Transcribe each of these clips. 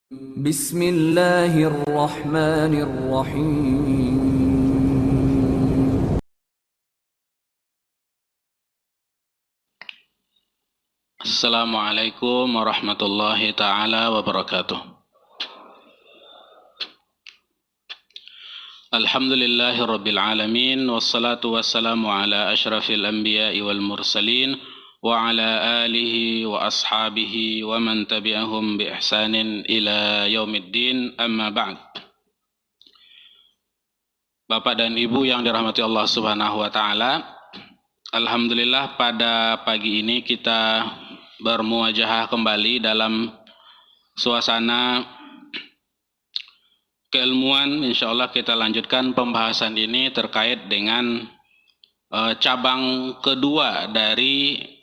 Bismillahirrahmanirrahim. Assalamualaikum warahmatullahi taala wabarakatuh. Alhamdulillahirabbil alamin wassalatu wassalamu ala asyrafil anbiya'i wal mursalin wa ala alihi wa ashabihi wa man tabi'ahum bi ihsanin ila yaumiddin, amma ba'd. Bapak dan Ibu yang dirahmati Allah Subhanahu wa taala, alhamdulillah pada pagi ini kita bermuajahah kembali dalam suasana keilmuan. Insyaallah kita lanjutkan pembahasan ini terkait dengan cabang kedua dari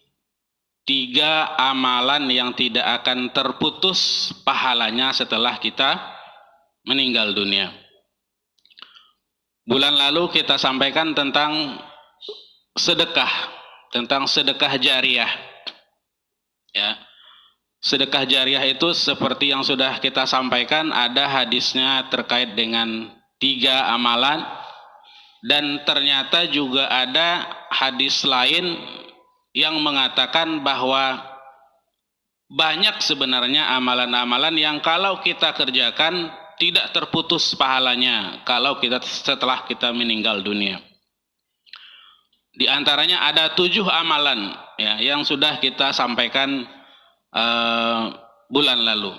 3 amalan yang tidak akan terputus pahalanya setelah kita meninggal dunia. Bulan lalu kita sampaikan tentang sedekah jariah. Ya. Sedekah jariah itu seperti yang sudah kita sampaikan, ada hadisnya terkait dengan 3 amalan, dan ternyata juga ada hadis lain yang mengatakan bahwa banyak sebenarnya amalan-amalan yang kalau kita kerjakan tidak terputus pahalanya setelah kita meninggal dunia. Di antaranya ada 7 amalan ya, yang sudah kita sampaikan bulan lalu.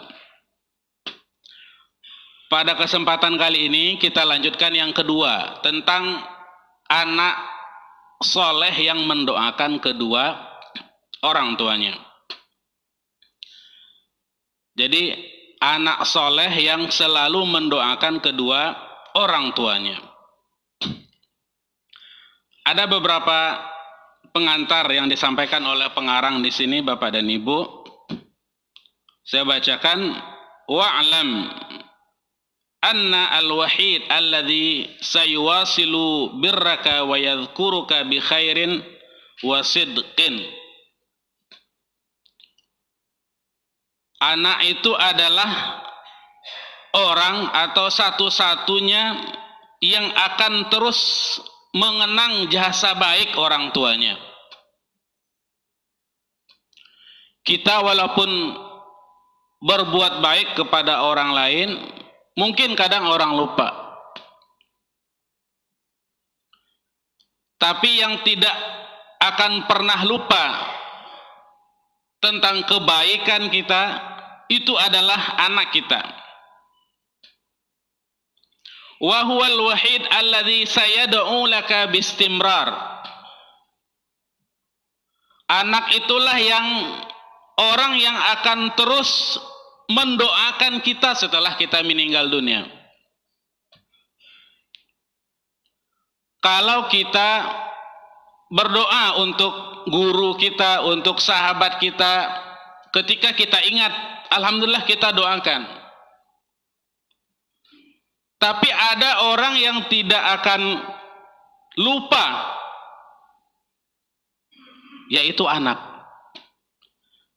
Pada kesempatan kali ini kita lanjutkan yang kedua, tentang anak soleh yang mendoakan kedua orang tuanya. Jadi anak soleh yang selalu mendoakan kedua orang tuanya. Ada beberapa pengantar yang disampaikan oleh pengarang di sini, Bapak dan Ibu. Saya bacakan: wa'lam anna al-wahid alladhi sayuwasilu birraka wa yadhkuruka bi khairin wa sidqin. Anak itu adalah orang atau satu-satunya yang akan terus mengenang jasa baik orang tuanya. Kita walaupun berbuat baik kepada orang lain, mungkin kadang orang lupa. Tapi yang tidak akan pernah lupa tentang kebaikan kita itu adalah anak kita. Wa huwal wahid alladhi sayad'u laka bistimrar. Anak itulah orang yang akan terus mendoakan kita setelah kita meninggal dunia. Kalau kita berdoa untuk guru kita, untuk sahabat kita, ketika kita ingat, alhamdulillah kita doakan. Tapi ada orang yang tidak akan lupa, yaitu anak.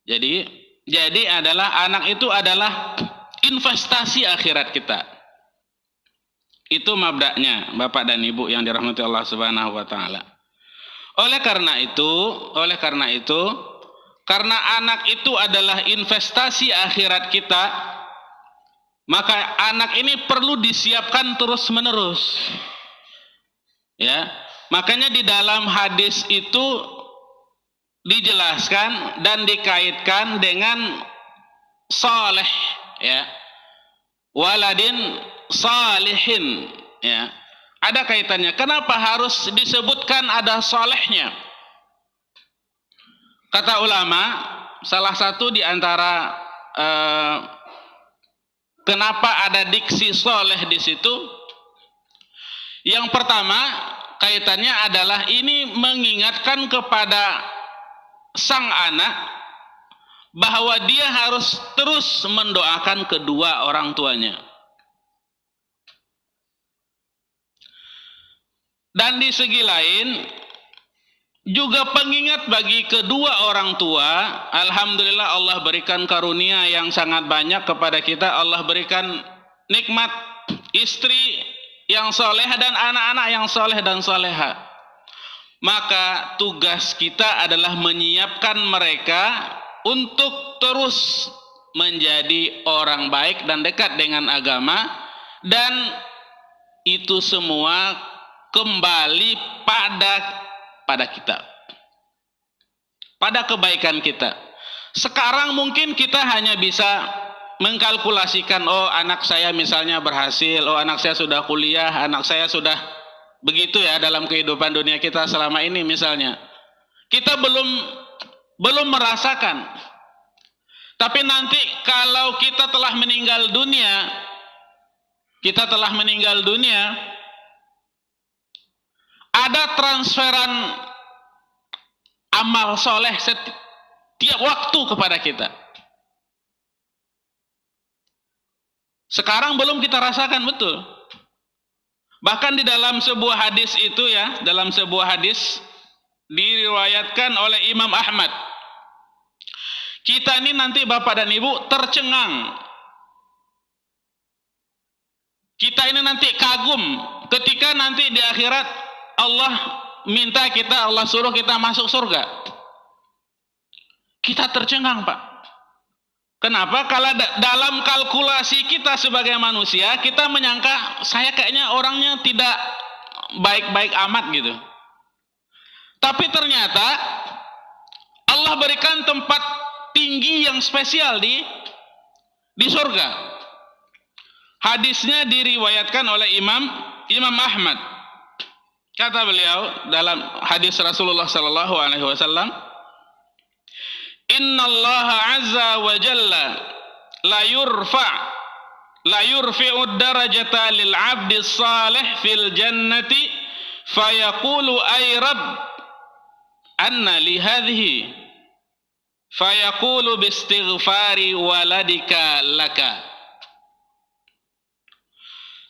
Jadi anak itu adalah investasi akhirat kita. Itu mabda'nya, Bapak dan Ibu yang dirahmati Allah Subhanahu wa taala. Oleh karena itu, karena anak itu adalah investasi akhirat kita, maka anak ini perlu disiapkan terus-menerus. Ya, makanya di dalam hadis itu dijelaskan dan dikaitkan dengan saleh, ya, waladin salihin, ya. Ada kaitannya. Kenapa harus disebutkan ada salehnya? Kata ulama, salah satu di antara kenapa ada diksi saleh di situ, yang pertama kaitannya adalah ini mengingatkan kepada sang anak bahwa dia harus terus mendoakan kedua orang tuanya. Dan di segi lain, juga pengingat bagi kedua orang tua. Alhamdulillah Allah berikan karunia yang sangat banyak kepada kita. Allah berikan nikmat istri yang soleh dan anak-anak yang soleh dan soleha. Maka tugas kita adalah menyiapkan mereka untuk terus menjadi orang baik dan dekat dengan agama, dan itu semua kembali pada kita, pada kebaikan kita. Sekarang mungkin kita hanya bisa mengkalkulasikan, oh anak saya misalnya berhasil, oh anak saya sudah kuliah, anak saya sudah begitu ya dalam kehidupan dunia kita selama ini misalnya. Kita belum merasakan. Tapi nanti kalau kita telah meninggal dunia, ada transferan amal soleh setiap waktu kepada kita. Sekarang belum kita rasakan betul. Bahkan di dalam sebuah hadis itu ya, dalam sebuah hadis diriwayatkan oleh Imam Ahmad. Kita ini nanti Bapak dan Ibu tercengang. Kita ini nanti kagum ketika nanti di akhirat Allah minta kita, Allah suruh kita masuk surga. Kita tercengang, Pak. Kenapa? Kalau dalam kalkulasi kita sebagai manusia, kita menyangka saya kayaknya orangnya tidak baik-baik amat gitu. Tapi ternyata Allah berikan tempat tinggi yang spesial di surga. Hadisnya diriwayatkan oleh Imam Ahmad. Kata beliau dalam hadis Rasulullah sallallahu alaihi wasallam, Innallaha azza wa jalla la yurfi'u darajata lil 'abdi salih fil jannati fayaqulu ay rabb anna li hadhihi fayaqulu bistighfari waladika laka.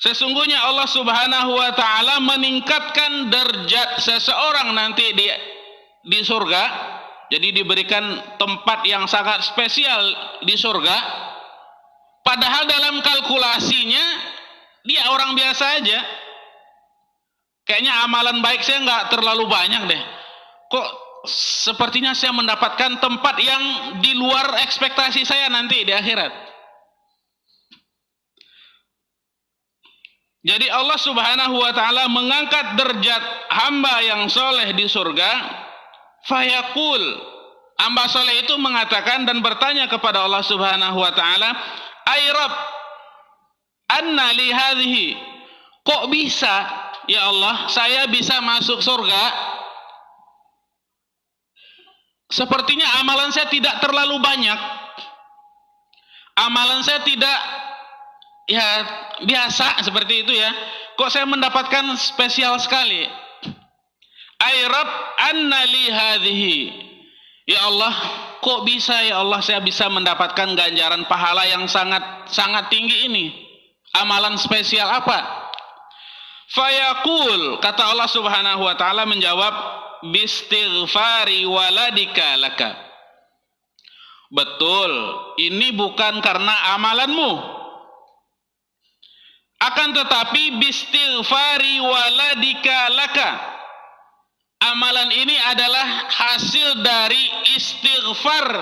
Sesungguhnya Allah Subhanahu wa taala meningkatkan derajat seseorang nanti di surga. Jadi diberikan tempat yang sangat spesial di surga. Padahal dalam kalkulasinya dia orang biasa aja. Kayaknya amalan baik saya nggak terlalu banyak deh. Kok sepertinya saya mendapatkan tempat yang di luar ekspektasi saya nanti di akhirat. Jadi Allah Subhanahu wa taala mengangkat derajat hamba yang soleh di surga. Fayaqul, hamba soleh itu mengatakan dan bertanya kepada Allah Subhanahu wa taala, ay Rabb, anna li hadhihi, kok bisa ya Allah saya bisa masuk surga? Sepertinya amalan saya tidak terlalu banyak. Amalan saya tidak ya biasa seperti itu ya. Kok saya mendapatkan spesial sekali? Ay Rabb, anna li hadhihi. Ya Allah, kok bisa ya Allah saya bisa mendapatkan ganjaran pahala yang sangat tinggi ini? Amalan spesial apa? Fayaqul, kata Allah Subhanahu wa taala menjawab, bistighfari waladika laka. Betul, ini bukan karena amalanmu. Akan tetapi bistighfari waladika laka. Amalan ini adalah hasil dari istighfar,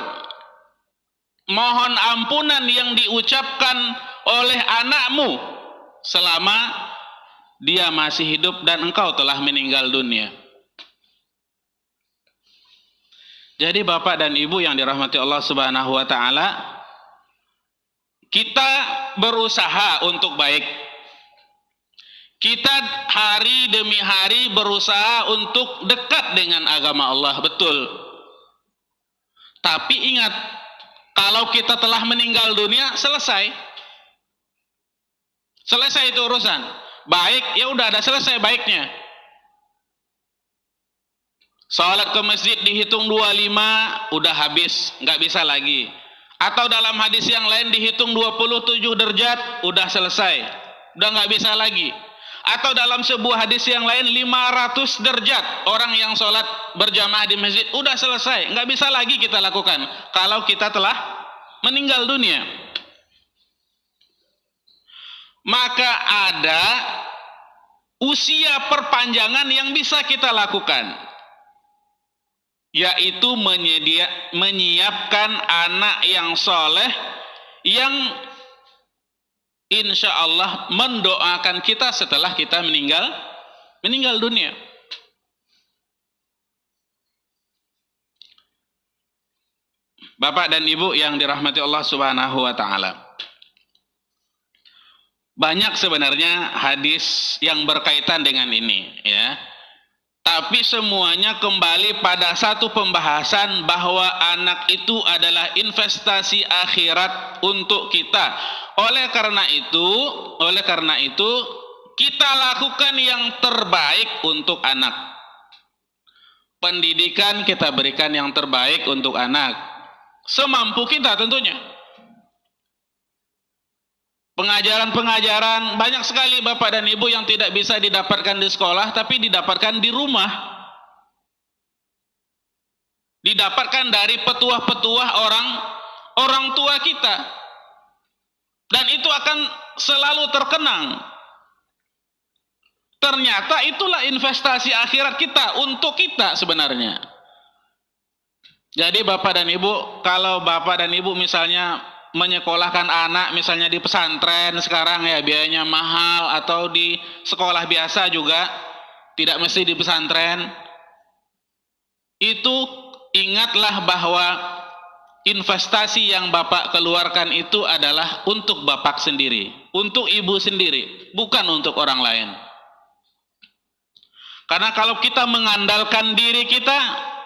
mohon ampunan yang diucapkan oleh anakmu selama dia masih hidup dan engkau telah meninggal dunia. Jadi Bapak dan Ibu yang dirahmati Allah Subhanahu wa taala, kita berusaha untuk baik. Kita hari demi hari berusaha untuk dekat dengan agama Allah, betul. Tapi ingat, kalau kita telah meninggal dunia, selesai. Selesai itu urusan. Baik, ya udah ada selesai baiknya. Salat ke masjid dihitung 25, udah habis, nggak bisa lagi. Atau dalam hadis yang lain dihitung 27 derajat, udah selesai. Udah nggak bisa lagi. Atau dalam sebuah hadis yang lain 500 derajat orang yang sholat berjamaah di masjid udah selesai, nggak bisa lagi kita lakukan kalau kita telah meninggal dunia. Maka ada usia perpanjangan yang bisa kita lakukan, yaitu menyiapkan anak yang soleh yang insya Allah mendoakan kita setelah kita meninggal dunia. Bapak dan Ibu yang dirahmati Allah Subhanahu wa taala. Banyak sebenarnya hadis yang berkaitan dengan ini, ya. Tapi semuanya kembali pada satu pembahasan bahwa anak itu adalah investasi akhirat untuk kita. Oleh karena itu kita lakukan yang terbaik untuk anak. Pendidikan kita berikan yang terbaik untuk anak. Semampu kita tentunya. Pengajaran-pengajaran banyak sekali Bapak dan Ibu yang tidak bisa didapatkan di sekolah tapi didapatkan di rumah. Didapatkan dari petuah-petuah orang tua kita. Dan itu akan selalu terkenang. Ternyata itulah investasi akhirat kita untuk kita sebenarnya. Jadi Bapak dan Ibu, kalau Bapak dan Ibu misalnya menyekolahkan anak misalnya di pesantren sekarang ya biayanya mahal, atau di sekolah biasa juga tidak mesti di pesantren, itu ingatlah bahwa investasi yang Bapak keluarkan itu adalah untuk Bapak sendiri, untuk Ibu sendiri, bukan untuk orang lain. Karena kalau kita mengandalkan diri kita,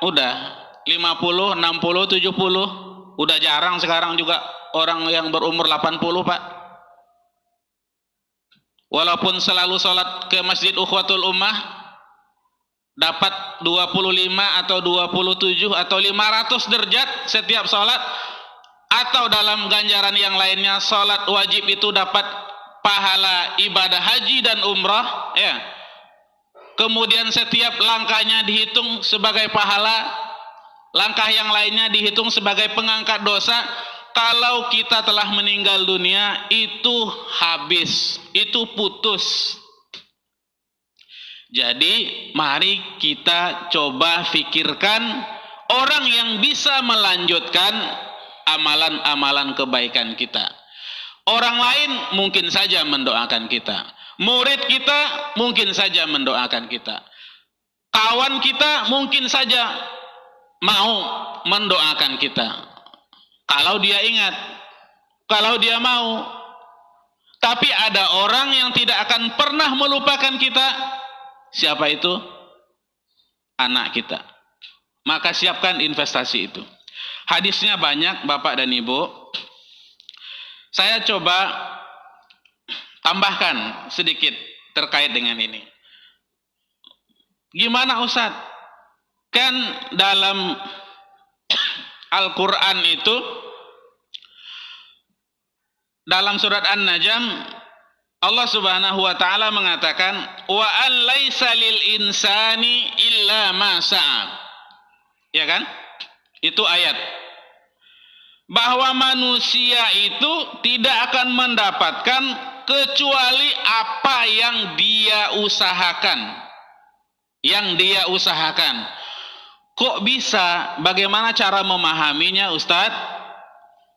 udah 50, 60, 70, udah jarang sekarang juga orang yang berumur 80, Pak. Walaupun selalu sholat ke Masjid Ukhuwatul Ummah, dapat 25 atau 27 atau 500 derajat setiap sholat, atau dalam ganjaran yang lainnya sholat wajib itu dapat pahala ibadah haji dan umrah, ya. Kemudian setiap langkahnya dihitung sebagai pahala, langkah yang lainnya dihitung sebagai pengangkat dosa. Kalau kita telah meninggal dunia, itu habis, itu putus. Jadi mari kita coba fikirkan orang yang bisa melanjutkan amalan-amalan kebaikan kita. Orang lain mungkin saja mendoakan kita, murid kita mungkin saja mendoakan kita, kawan kita mungkin saja mau mendoakan kita, kalau dia ingat, kalau dia mau. Tapi ada orang yang tidak akan pernah melupakan kita. Siapa itu? Anak kita. Maka siapkan investasi itu. Hadisnya banyak Bapak dan Ibu. Saya coba tambahkan sedikit terkait dengan ini. Gimana Ustadz? Kan dalam Al-Quran itu, dalam surat An-Najm, Allah Subhanahu wa taala mengatakan, wa an laisa lil insani illa ma sa'a. Ya kan? Itu ayat. Bahwa manusia itu tidak akan mendapatkan kecuali apa yang dia usahakan. Yang dia usahakan. Kok bisa? Bagaimana cara memahaminya, Ustadz?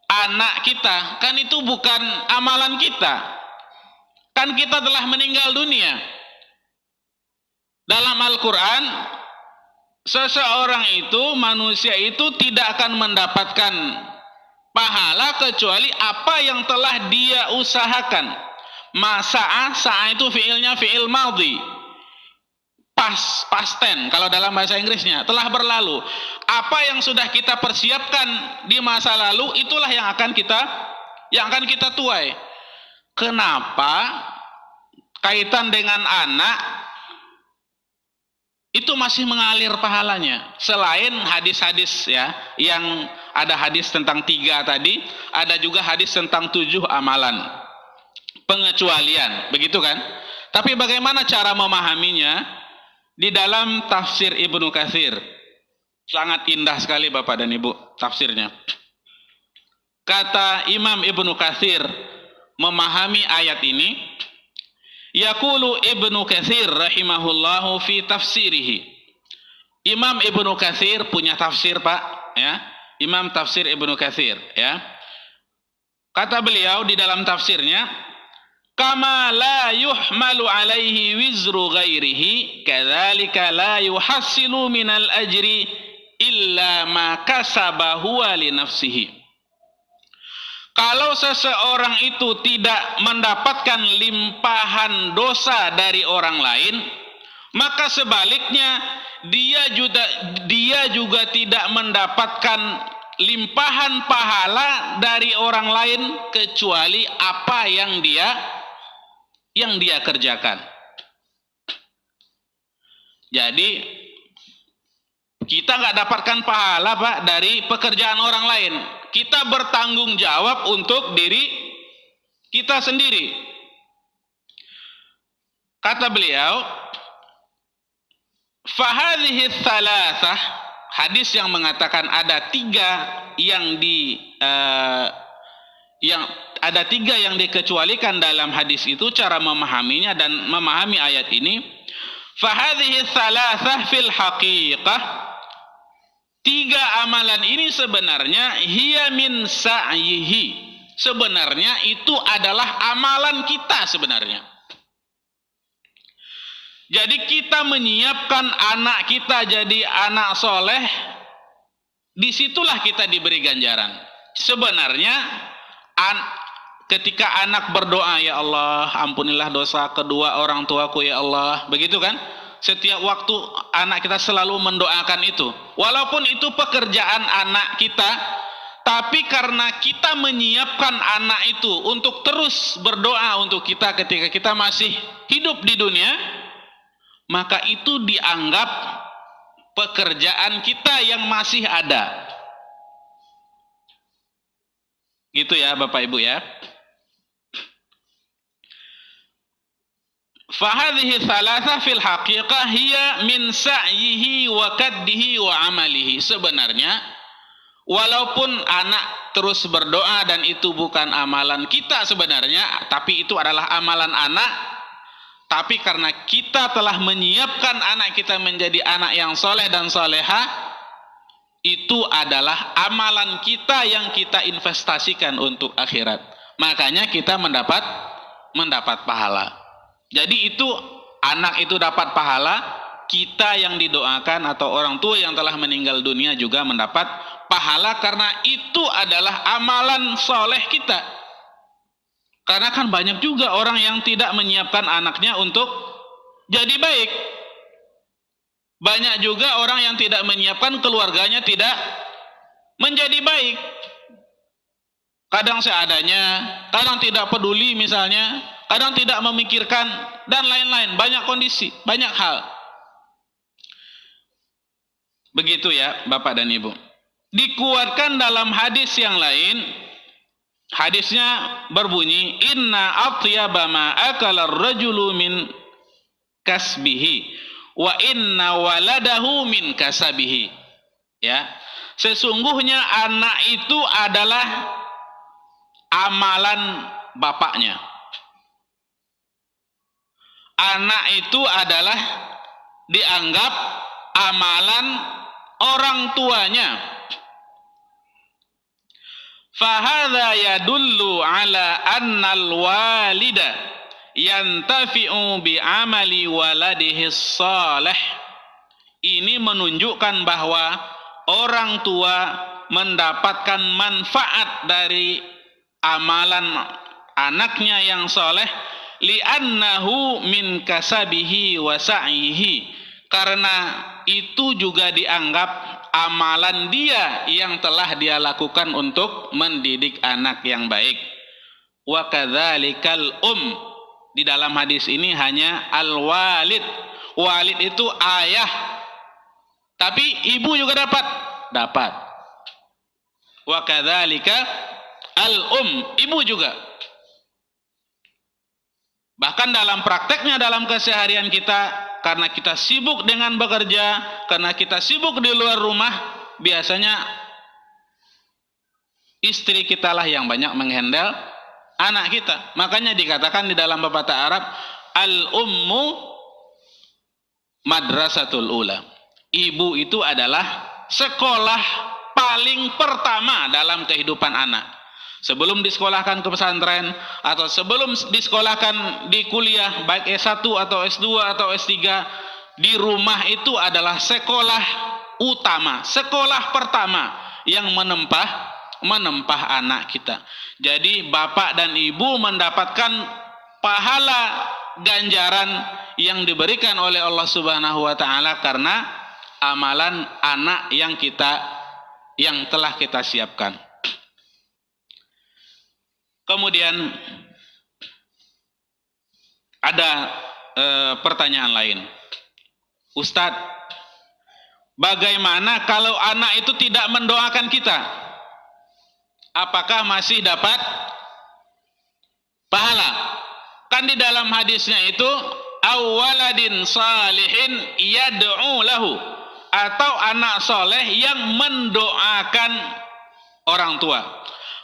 Anak kita, kan itu bukan amalan kita. Kan kita telah meninggal dunia. Dalam Al-Quran, seseorang itu, manusia itu tidak akan mendapatkan pahala kecuali apa yang telah dia usahakan. Masa'a, sa'a itu fiilnya fiil madhi, past tense kalau dalam bahasa Inggrisnya, telah berlalu. Apa yang sudah kita persiapkan di masa lalu, itulah yang akan kita tuai. Kenapa kaitan dengan anak itu masih mengalir pahalanya? Selain hadis-hadis ya, yang ada hadis tentang 3 tadi, ada juga hadis tentang 7 amalan pengecualian, begitu kan? Tapi bagaimana cara memahaminya? Di dalam tafsir Ibnu Katsir. Sangat indah sekali Bapak dan Ibu tafsirnya. Kata Imam Ibnu Katsir memahami ayat ini, yaqulu Ibnu Katsir rahimahullahu fi tafsirihi. Imam Ibnu Katsir punya tafsir, Pak, ya. Imam tafsir Ibnu Katsir, ya. Kata beliau di dalam tafsirnya, kama la yuhmalu alaihi wizru ghairihi kadzalika la yuhassilu minal ajri illa ma kasaba huwa li nafsihi. Kalau seseorang itu tidak mendapatkan limpahan dosa dari orang lain, maka sebaliknya dia juga tidak mendapatkan limpahan pahala dari orang lain kecuali apa yang dia kerjakan. Jadi kita nggak dapatkan pahala, Pak, dari pekerjaan orang lain. Kita bertanggung jawab untuk diri kita sendiri. Kata beliau, fahadhihi thalathah, hadis yang mengatakan ada tiga yang dikecualikan dalam hadis itu, cara memahaminya dan memahami ayat ini. Fahadhihi thalathah fil haqiqah, tiga amalan ini sebenarnya hiya min sa'yihi, sebenarnya itu adalah amalan kita sebenarnya. Jadi kita menyiapkan anak kita jadi anak soleh, disitulah kita diberi ganjaran. Sebenarnya ketika anak berdoa, ya Allah ampunilah dosa kedua orang tuaku ya Allah, begitu kan? Setiap waktu anak kita selalu mendoakan itu. Walaupun itu pekerjaan anak kita, tapi karena kita menyiapkan anak itu untuk terus berdoa untuk kita ketika kita masih hidup di dunia, maka itu dianggap pekerjaan kita yang masih ada. Gitu ya Bapak Ibu ya. Fahadhihi thalatha fil haqiqah hiya min sa'yihi wa kaddihi wa amalihi. Sebenarnya walaupun anak terus berdoa dan itu bukan amalan kita sebenarnya, tapi itu adalah amalan anak. Tapi karena kita telah menyiapkan anak kita menjadi anak yang soleh dan soleha, itu adalah amalan kita yang kita investasikan untuk akhirat. Makanya kita mendapat pahala. Jadi itu anak itu dapat pahala, kita yang didoakan atau orang tua yang telah meninggal dunia juga mendapat pahala karena itu adalah amalan soleh kita. Karena kan banyak juga orang yang tidak menyiapkan anaknya untuk jadi baik. Banyak juga orang yang tidak menyiapkan keluarganya tidak menjadi baik. Kadang seadanya, kadang tidak peduli misalnya, kadang tidak memikirkan, dan lain-lain. Banyak kondisi, banyak hal. Begitu ya Bapak dan Ibu. Dikuatkan dalam hadis yang lain, hadisnya berbunyi, inna atyaba ma akala ar-rajulu min kasbihi wa inna waladahu min kasabihi. Ya, sesungguhnya anak itu adalah amalan bapaknya. Anak itu adalah dianggap amalan orang tuanya. Fahadha yadullu ala annal walida yantafi'u bi amali waladihi salih. Ini menunjukkan bahwa orang tua mendapatkan manfaat dari amalan anaknya yang soleh, li'annahu min kasabihi wa sa'ihi, karena itu juga dianggap amalan dia yang telah dia lakukan untuk mendidik anak yang baik. Wa kadzalikal di dalam hadis ini hanya al-walid. Walid itu ayah, tapi ibu juga dapat. Wa kadzalika al ibu juga. Bahkan Kan dalam prakteknya, dalam keseharian kita, karena kita sibuk dengan bekerja, karena kita sibuk di luar rumah, biasanya istri kita lah yang banyak menghandle anak kita. Makanya dikatakan di dalam pepatah Arab, al-ummu madrasatul ula. Ibu itu adalah sekolah paling pertama dalam kehidupan anak. Sebelum disekolahkan ke pesantren atau sebelum disekolahkan di kuliah baik S1 atau S2 atau S3, di rumah itu adalah sekolah utama, sekolah pertama yang menempah anak kita. Jadi bapak dan ibu mendapatkan pahala ganjaran yang diberikan oleh Allah Subhanahu wa taala karena amalan anak yang telah kita siapkan. Kemudian ada pertanyaan lain. Ustadz, bagaimana kalau anak itu tidak mendoakan kita? Apakah masih dapat pahala? Kan di dalam hadisnya itu, awwaladin salihin yad'u lahu, atau anak soleh yang mendoakan orang tua.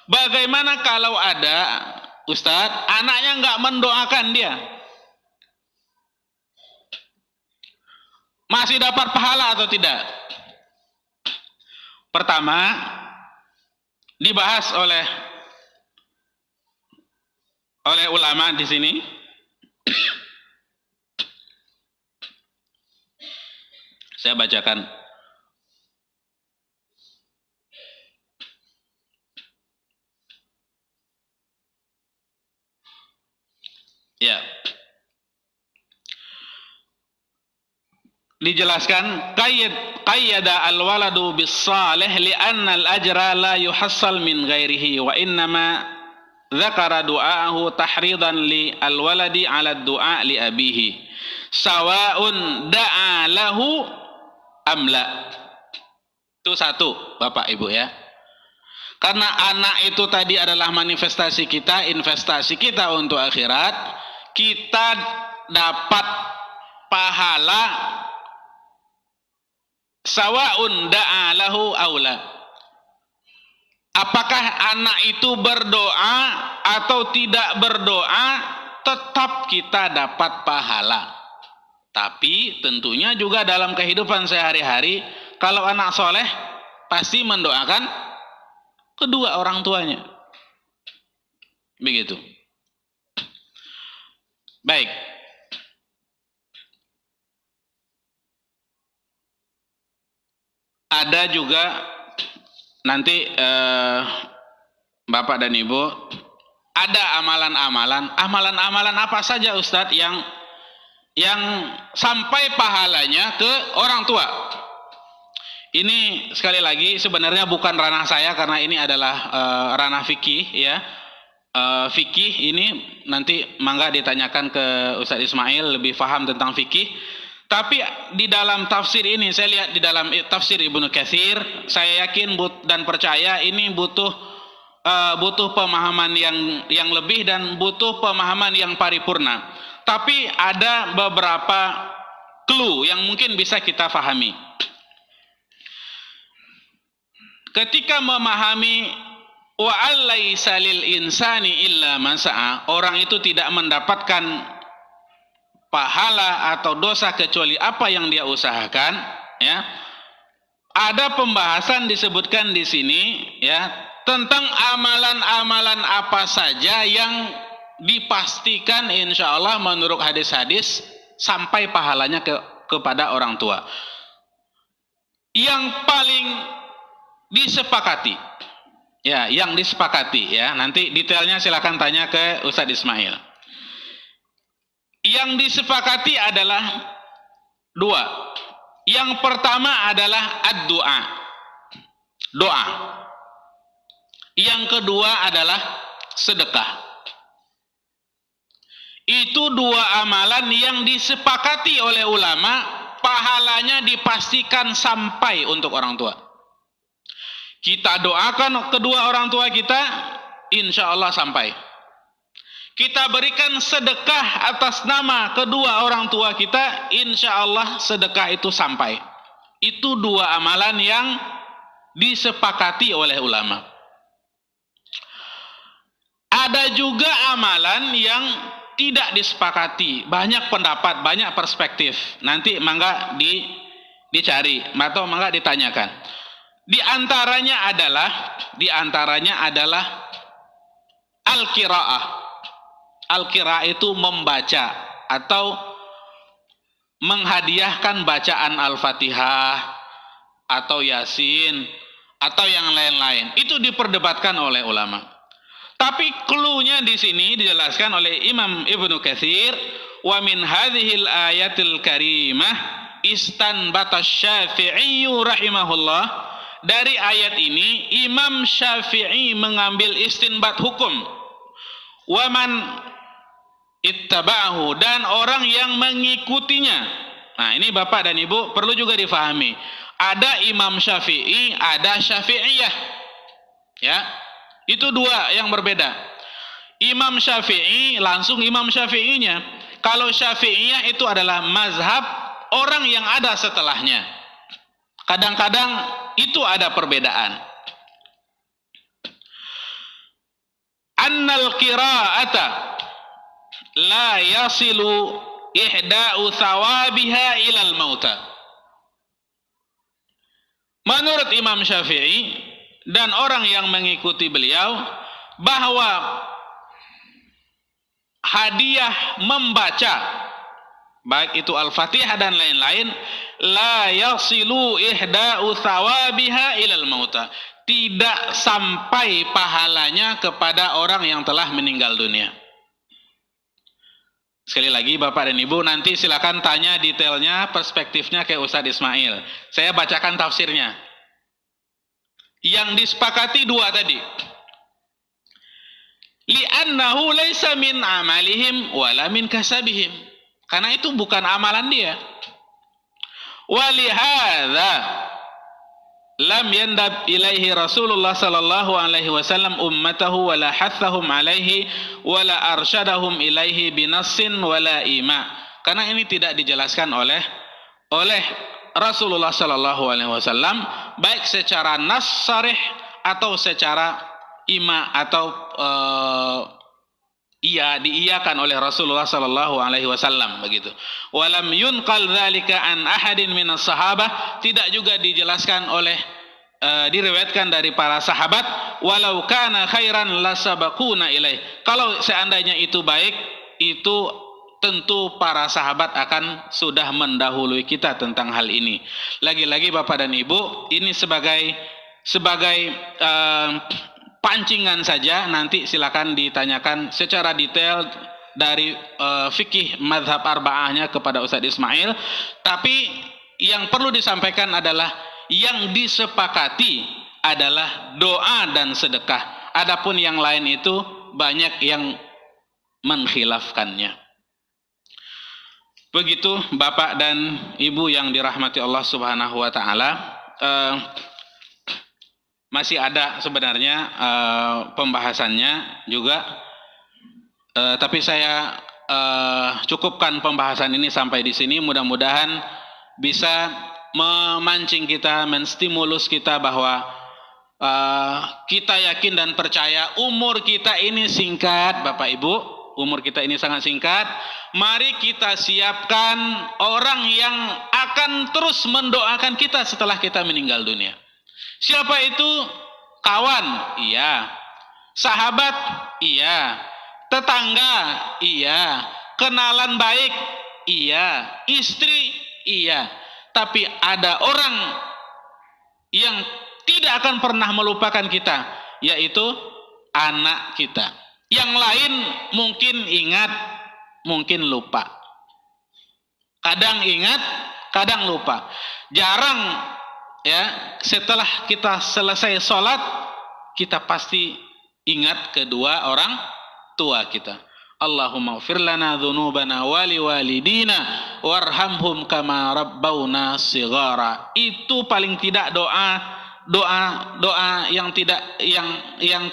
Bagaimana kalau ada, Ustadz, anaknya nggak mendoakan dia? Masih dapat pahala atau tidak? Pertama, dibahas oleh ulama di sini. Saya bacakan. Ya. Dijelaskan, qayyada al-waladu bis-salih li'anna al-ajra la yuhassal min ghairihi wa innama dzakara du'aahu tahridan li al-waladi 'ala du'a li abihi sawa'un da'a lahu am la. Itu satu, Bapak Ibu ya. Karena anak itu tadi adalah manifestasi kita, investasi kita untuk akhirat, kita dapat pahala sawa'un da'a lahu aula. Apakah anak itu berdoa atau tidak berdoa, tetap kita dapat pahala. Tapi tentunya juga dalam kehidupan sehari-hari, kalau anak soleh pasti mendoakan kedua orang tuanya. Begitu. Baik. Ada juga nanti Bapak dan Ibu, ada amalan-amalan apa saja Ustadz yang sampai pahalanya ke orang tua. Ini sekali lagi sebenarnya bukan ranah saya karena ini adalah ranah fikih ya. Fikih ini nanti mangga ditanyakan ke Ustadz Ismail, lebih paham tentang fikih. Tapi di dalam tafsir ini, saya lihat di dalam tafsir Ibnu Katsir, saya yakin dan percaya ini butuh pemahaman yang lebih dan butuh pemahaman yang paripurna. Tapi ada beberapa clue yang mungkin bisa kita fahami. Ketika memahami wa allaisa lil insani illa ma sa'a, orang itu tidak mendapatkan pahala atau dosa kecuali apa yang dia usahakan, ya. Ada pembahasan disebutkan di sini ya tentang amalan-amalan apa saja yang dipastikan insya Allah menurut hadis-hadis sampai pahalanya kepada orang tua. Yang paling disepakati, ya, yang disepakati ya. Nanti detailnya silakan tanya ke Ustadz Ismail. Yang disepakati adalah dua. Yang pertama adalah ad-du'a, doa. Yang kedua adalah sedekah. Itu dua amalan yang disepakati oleh ulama, pahalanya dipastikan sampai untuk orang tua. Kita doakan kedua orang tua kita, insya Allah sampai. kita berikan sedekah atas nama kedua orang tua kita, insya Allah sedekah itu sampai. Itu dua amalan yang disepakati oleh ulama. Ada juga amalan yang tidak disepakati, banyak pendapat, banyak perspektif. Nanti mangga dicari atau mangga ditanyakan. Di antaranya adalah al-qiraah. Al-qiraah itu membaca atau menghadiahkan bacaan Al-Fatihah atau Yasin atau yang lain-lain. Itu diperdebatkan oleh ulama. Tapi cluenya di sini dijelaskan oleh Imam Ibnu Katsir, wa min hadhil ayatil karimah istanbata Syafi'i rahimahullah. Dari ayat ini Imam Syafi'i mengambil istinbat hukum. Wa man ittaba'ahu, dan orang yang mengikutinya. Nah, ini Bapak dan Ibu perlu juga difahami. Ada Imam Syafi'i, ada Syafi'iyah. Ya. Itu dua yang berbeda. Imam Syafi'i, langsung Imam Syafi'inya. Kalau Syafi'iyah itu adalah mazhab orang yang ada setelahnya. Kadang-kadang itu ada perbedaan. Annal qira'ata la yasilu ihda'u thawabiha ilal mauta. Menurut Imam Syafi'i dan orang yang mengikuti beliau, bahwa hadiah membaca baik itu Al-Fatihah dan lain-lain, la yasilu ihda'u thawabiha ilal mauta, tidak sampai pahalanya kepada orang yang telah meninggal dunia. Sekali lagi Bapak dan Ibu, nanti silakan tanya detailnya, perspektifnya ke Ustadz Ismail. Saya bacakan tafsirnya. Yang disepakati dua tadi. Li'annahu laysa min amalihim wala min kasabihim. Karena itu bukan amalan dia. Walihadza lam yandab ilaihi Rasulullah sallallahu alaihi wasallam ummatahu wala hathahum alaihi wala arsyadahum ilaihi binassin wala ima. Karena ini tidak dijelaskan oleh Rasulullah sallallahu alaihi wasallam baik secara nas sarih atau secara ima atau diiyakan oleh Rasulullah sallallahu alaihi wasallam begitu. Walam yunqal dzalika an ahadin minas sahabah, tidak juga dijelaskan oleh diriwayatkan dari para sahabat, walau kana khairan lasabaquna ilaih. Kalau seandainya itu baik, itu tentu para sahabat akan sudah mendahului kita tentang hal ini. Lagi-lagi Bapak dan Ibu, ini sebagai pancingan saja, nanti silakan ditanyakan secara detail dari fikih mazhab arba'ahnya kepada Ustadz Ismail. Tapi yang perlu disampaikan adalah yang disepakati adalah doa dan sedekah. Adapun yang lain itu banyak yang mengkhilafkannya. Begitu Bapak dan Ibu yang dirahmati Allah Subhanahu wa taala. Masih ada sebenarnya pembahasannya juga, tapi saya cukupkan pembahasan ini sampai di sini. Mudah-mudahan bisa memancing kita, menstimulus kita bahwa kita yakin dan percaya umur kita ini singkat, Bapak Ibu. Umur kita ini sangat singkat. Mari kita siapkan orang yang akan terus mendoakan kita setelah kita meninggal dunia. Siapa itu? Kawan, iya. Sahabat, iya. Tetangga, iya. Kenalan baik, iya. Istri, iya. Tapi ada orang yang tidak akan pernah melupakan kita, yaitu anak kita. Yang lain mungkin ingat, mungkin lupa. Kadang ingat, kadang lupa. Jarang ya, setelah kita selesai sholat, kita pasti ingat kedua orang tua kita. Allahumma ighfir lana dzunubana wa liwalidina warhamhum kama rabbawna shighara. Itu paling tidak doa yang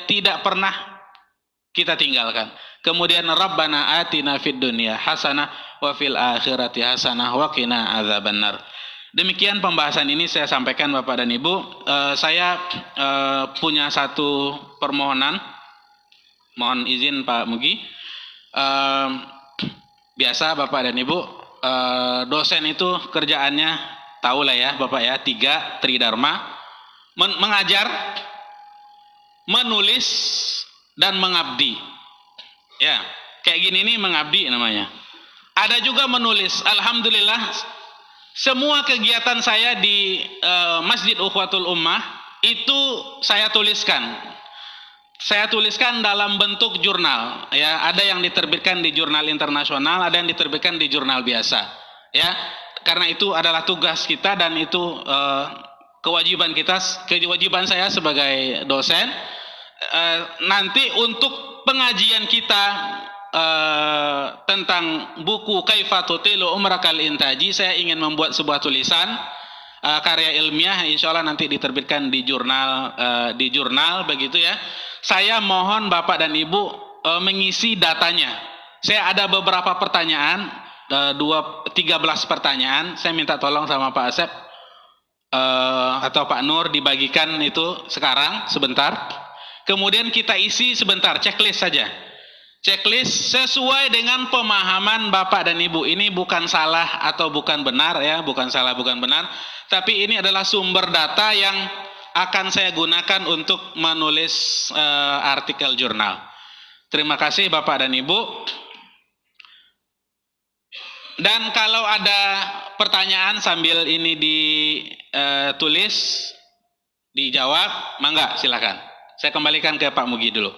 tidak pernah kita tinggalkan. Kemudian Rabbana atina fid dunya hasanah wa fil akhirati hasanah wa qina adzabannar. Demikian pembahasan ini saya sampaikan Bapak dan Ibu. Saya punya satu permohonan. Mohon izin Pak Mugi. Biasa Bapak dan Ibu, dosen itu kerjaannya tahu lah ya Bapak ya, 3 tridharma, mengajar, menulis, dan mengabdi. Ya, kayak gini nih mengabdi namanya. Ada juga menulis. Alhamdulillah, semua kegiatan saya di Masjid Ukhuwatul Ummah itu saya tuliskan. Saya tuliskan dalam bentuk jurnal. Ya, ada yang diterbitkan di jurnal internasional, ada yang diterbitkan di jurnal biasa. Ya, karena itu adalah tugas kita dan itu kewajiban kita, kewajiban saya sebagai dosen. Nanti untuk pengajian kita tentang buku Kaifatutilu Umrakal Intaji, saya ingin membuat sebuah tulisan karya ilmiah, insya Allah nanti diterbitkan di jurnal begitu ya. Saya mohon Bapak dan Ibu mengisi datanya. Saya ada beberapa pertanyaan, 13 pertanyaan. Saya minta tolong sama Pak Asep atau Pak Nur dibagikan itu sekarang sebentar. Kemudian kita isi sebentar, checklist saja. Checklist sesuai dengan pemahaman Bapak dan Ibu. Ini bukan salah atau bukan benar ya, bukan salah bukan benar, tapi ini adalah sumber data yang akan saya gunakan untuk menulis artikel jurnal. Terima kasih Bapak dan Ibu. Dan kalau ada pertanyaan sambil ini ditulis, dijawab, mangga silakan. Saya kembalikan ke Pak Mugi dulu.